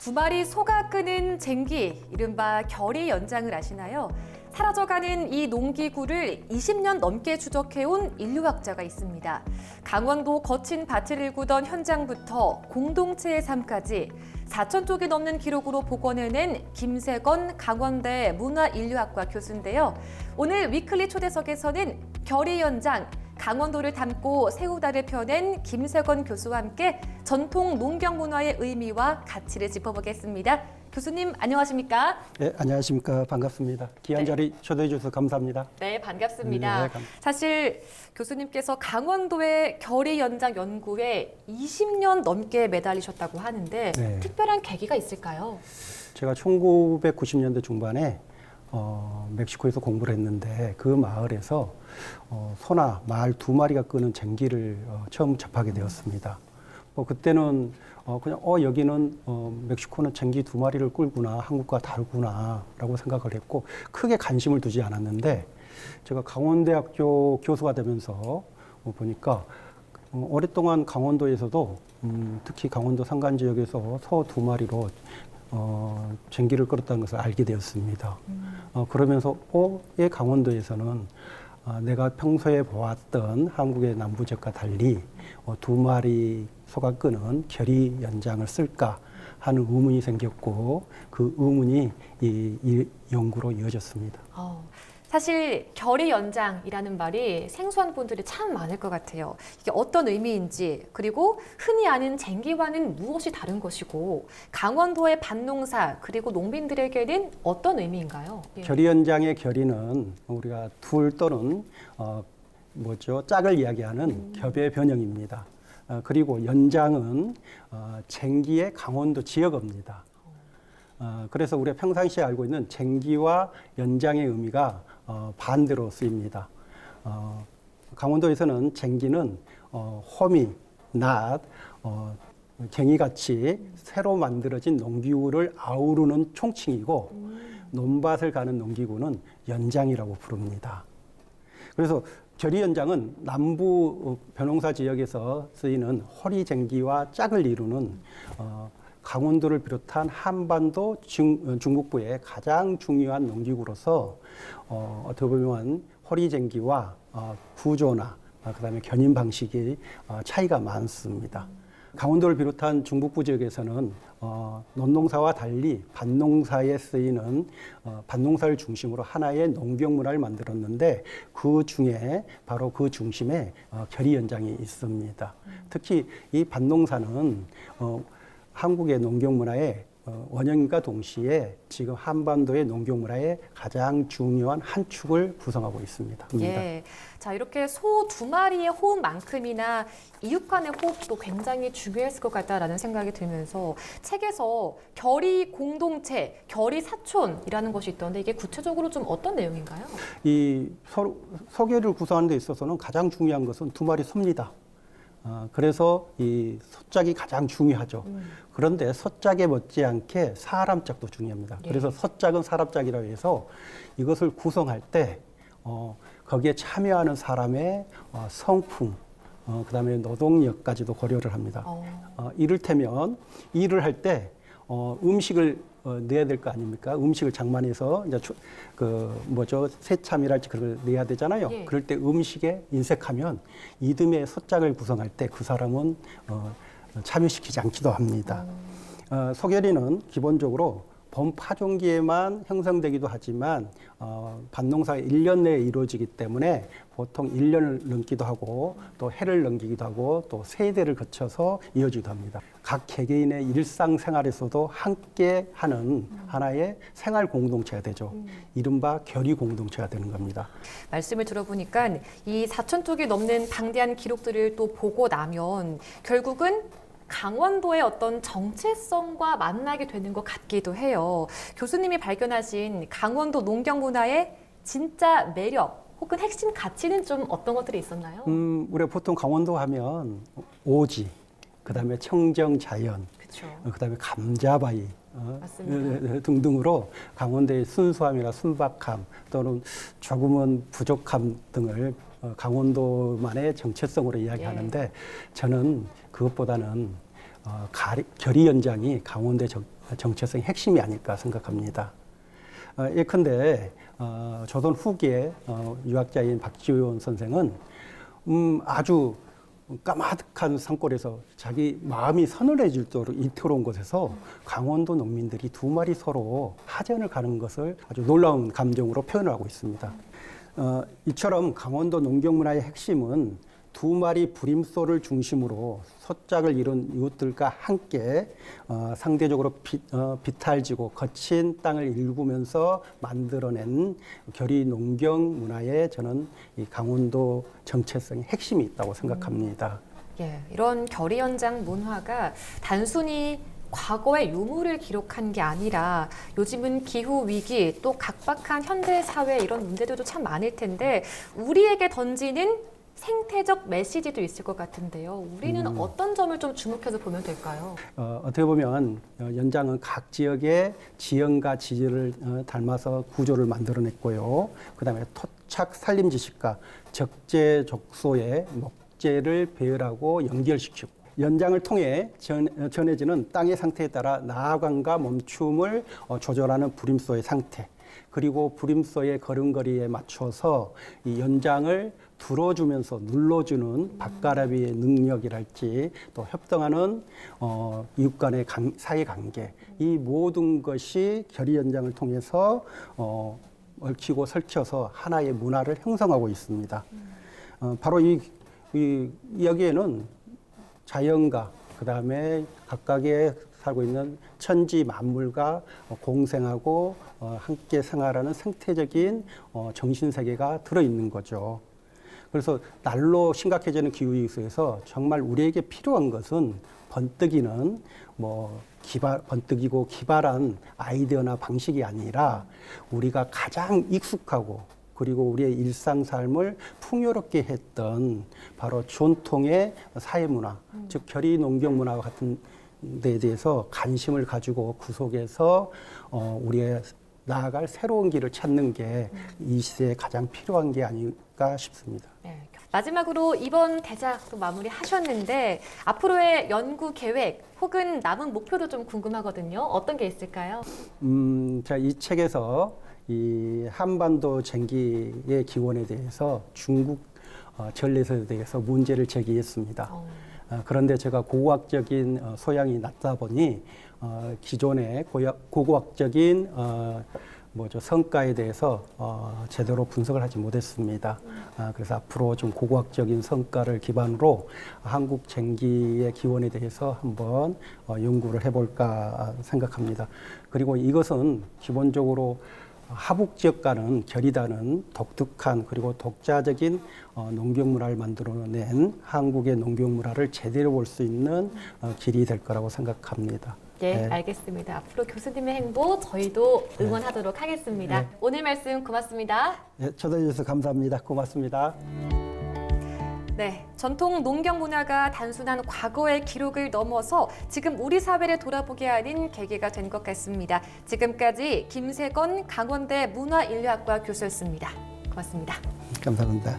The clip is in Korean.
두 마리 소가 끄는 쟁기, 이른바 결의 연장을 아시나요? 사라져가는 이 농기구를 20년 넘게 추적해온 인류학자가 있습니다. 강원도 거친 밭을 일구던 현장부터 공동체의 삶까지 4,000쪽이 넘는 기록으로 복원해낸 김세건 강원대 문화인류학과 교수인데요. 오늘 위클리 초대석에서는 결의 연장, 강원도를 담고 새우다를 펴낸 김세건 교수와 함께 전통 농경 문화의 의미와 가치를 짚어보겠습니다. 교수님 안녕하십니까? 네, 안녕하십니까. 반갑습니다. 귀한 자리 초대해 주셔서 감사합니다. 네, 반갑습니다. 네, 사실 교수님께서 강원도의 결의 연장 연구에 20년 넘게 매달리셨다고 하는데 네. 특별한 계기가 있을까요? 제가 1990년대 중반에 멕시코에서 공부를 했는데 그 마을에서 소나 말 두 마리가 끄는 쟁기를 처음 접하게 되었습니다. 그때는 그냥 여기는 멕시코는 쟁기 두 마리를 끌구나, 한국과 다르구나라고 생각을 했고 크게 관심을 두지 않았는데 제가 강원대학교 교수가 되면서 보니까 오랫동안 강원도에서도 특히 강원도 산간 지역에서 소 두 마리로 쟁기를 끌었다는 것을 알게 되었습니다. 그러면서 강원도에서는 내가 평소에 보았던 한국의 남부 지역과 달리 두 마리 소가 끄는 결의 연장을 쓸까 하는 의문이 생겼고 그 의문이 이 연구로 이어졌습니다. 사실 결의 연장이라는 말이 생소한 분들이 참 많을 것 같아요. 이게 어떤 의미인지, 그리고 흔히 아는 쟁기와는 무엇이 다른 것이고 강원도의 밭농사 그리고 농민들에게는 어떤 의미인가요? 결의 연장의 결의는 우리가 둘 또는 짝을 이야기하는 겹의 변형입니다. 그리고 연장은 쟁기의 강원도 지역어입니다. 그래서 우리가 평상시에 알고 있는 쟁기와 연장의 의미가 반대로 쓰입니다. 강원도에서는 쟁기는 호미, 낫, 갱이같이 새로 만들어진 농기구를 아우르는 총칭이고 논밭을 가는 농기구는 연장이라고 부릅니다. 그래서 결의 연장은 남부 벼농사 지역에서 쓰이는 호리쟁기와 짝을 이루는 강원도를 비롯한 한반도 중북부의 가장 중요한 농기구로서 어떻게 보면 호리쟁기와 구조나 그다음에 견인 방식이 차이가 많습니다. 강원도를 비롯한 중북부 지역에서는 논농사와 달리 밭농사에 쓰이는 밭농사를 중심으로 하나의 농경 문화를 만들었는데 그 중에 바로 그 중심에 결의 연장이 있습니다. 특히 이 밭농사는 한국의 농경 문화의 원형과 동시에 지금 한반도의 농경 문화의 가장 중요한 한 축을 구성하고 있습니다. 예. 자, 이렇게 소 두 마리의 호흡만큼이나 이웃 간의 호흡도 굉장히 중요했을 것 같다라는 생각이 들면서 책에서 결의 공동체, 결의 사촌이라는 것이 있던데 이게 구체적으로 좀 어떤 내용인가요? 이 소계를 구성하는 데 있어서는 가장 중요한 것은 두 마리 소입니다. 그래서 이 소짝이 가장 중요하죠. 그런데 소짝에 못지않게 사람짝도 중요합니다. 예. 그래서 소짝은 사람짝이라고 해서 이것을 구성할 때 거기에 참여하는 사람의 성품, 그다음에 노동력까지도 고려를 합니다. 이를테면 일을 할 때 음식을 내야 될 거 아닙니까? 음식을 장만해서 이제 새참이랄지 그걸 내야 되잖아요. 예. 그럴 때 음식에 인색하면 이듬해 소짝을 구성할 때 그 사람은 참여시키지 않기도 합니다. 소결이는 기본적으로 봄 파종기에만 형성되기도 하지만 밭농사가 1년 내에 이루어지기 때문에 보통 1년을 넘기도 하고 또 해를 넘기기도 하고 또 세대를 거쳐서 이어지기도 합니다. 각 개개인의 일상생활에서도 함께 하는 하나의 생활 공동체가 되죠. 이른바 결의 공동체가 되는 겁니다. 말씀을 들어보니까 이 4,000쪽이 넘는 방대한 기록들을 또 보고 나면 결국은 강원도의 어떤 정체성과 만나게 되는 것 같기도 해요. 교수님이 발견하신 강원도 농경 문화의 진짜 매력 혹은 핵심 가치는 좀 어떤 것들이 있었나요? 우리가 보통 강원도 하면 오지, 그다음에 청정 자연, 그렇죠. 그다음에 감자바위 맞습니다. 등등으로 강원도의 순수함이나 순박함 또는 조금은 부족함 등을 강원도만의 정체성으로 이야기하는데 저는 그것보다는 결의 연장이 강원도의 정체성의 핵심이 아닐까 생각합니다. 예컨대 조선 후기의 유학자인 박지원 선생은 아주 까마득한 산골에서 자기 마음이 서늘해질 정도로 이태로운 곳에서 강원도 농민들이 두 마리 서로 하전을 가는 것을 아주 놀라운 감정으로 표현을 하고 있습니다. 이처럼 강원도 농경문화의 핵심은 두 마리 부림소를 중심으로 소짝을 이룬 이웃들과 함께 상대적으로 비탈지고 거친 땅을 일구면서 만들어낸 결의 농경 문화에 저는 이 강원도 정체성의 핵심이 있다고 생각합니다. 예, 이런 결의 연장 문화가 단순히 과거의 유물을 기록한 게 아니라 요즘은 기후 위기 또 각박한 현대 사회 이런 문제들도 참 많을 텐데 우리에게 던지는 생태적 메시지도 있을 것 같은데요. 우리는 어떤 점을 좀 주목해서 보면 될까요? 어떻게 보면 연장은 각 지역의 지형과 지질을 닮아서 구조를 만들어냈고요. 그다음에 토착 산림 지식과 적재적소의 목재를 배열하고 연결시키고 연장을 통해 전해지는 땅의 상태에 따라 나아감과 멈춤을 조절하는 부림소의 상태, 그리고 부림소의 걸음걸이에 맞춰서 이 연장을 들어주면서 눌러주는 밥가라비의 능력이랄지 또 협동하는 이웃 간의 사이관계, 이 모든 것이 결의 연장을 통해서 얽히고 설켜서 하나의 문화를 형성하고 있습니다. 바로 여기에는 자연과 그다음에 각각의 살고 있는 천지 만물과 공생하고 함께 생활하는 생태적인 정신세계가 들어있는 거죠. 그래서 날로 심각해지는 기후위기 속에서 정말 우리에게 필요한 것은 번뜩이는 번뜩이고 기발한 아이디어나 방식이 아니라 우리가 가장 익숙하고 그리고 우리의 일상 삶을 풍요롭게 했던 바로 전통의 사회문화, 즉 결의 농경문화와 같은 데에 대해서 관심을 가지고 그 속에서 우리의 나아갈 새로운 길을 찾는 게 이 시대에 가장 필요한 게 아닐까 싶습니다. 네. 마지막으로 이번 대작도 마무리하셨는데 앞으로의 연구 계획 혹은 남은 목표도 좀 궁금하거든요. 어떤 게 있을까요? 자, 이 책에서 이 한반도 쟁기의 기원에 대해서 중국 전례서에 대해서 문제를 제기했습니다. 그런데 제가 고고학적인 소양이 낮다 보니 기존의 고고학적인 성과에 대해서 제대로 분석을 하지 못했습니다. 그래서 앞으로 좀 고고학적인 성과를 기반으로 한국 쟁기의 기원에 대해서 한번 연구를 해볼까 생각합니다. 그리고 이것은 기본적으로 하북 지역과는 결이 다른 독특한 그리고 독자적인 농경문화를 만들어낸 한국의 농경문화를 제대로 볼 수 있는 길이 될 거라고 생각합니다. 네, 알겠습니다. 앞으로 교수님의 행보 저희도 응원하도록 하겠습니다. 네. 오늘 말씀 고맙습니다. 네, 초대해 주셔서 감사합니다. 고맙습니다. 네, 전통 농경 문화가 단순한 과거의 기록을 넘어서 지금 우리 사회를 돌아보게 하는 계기가 된 것 같습니다. 지금까지 김세건 강원대 문화인류학과 교수였습니다. 고맙습니다. 감사합니다.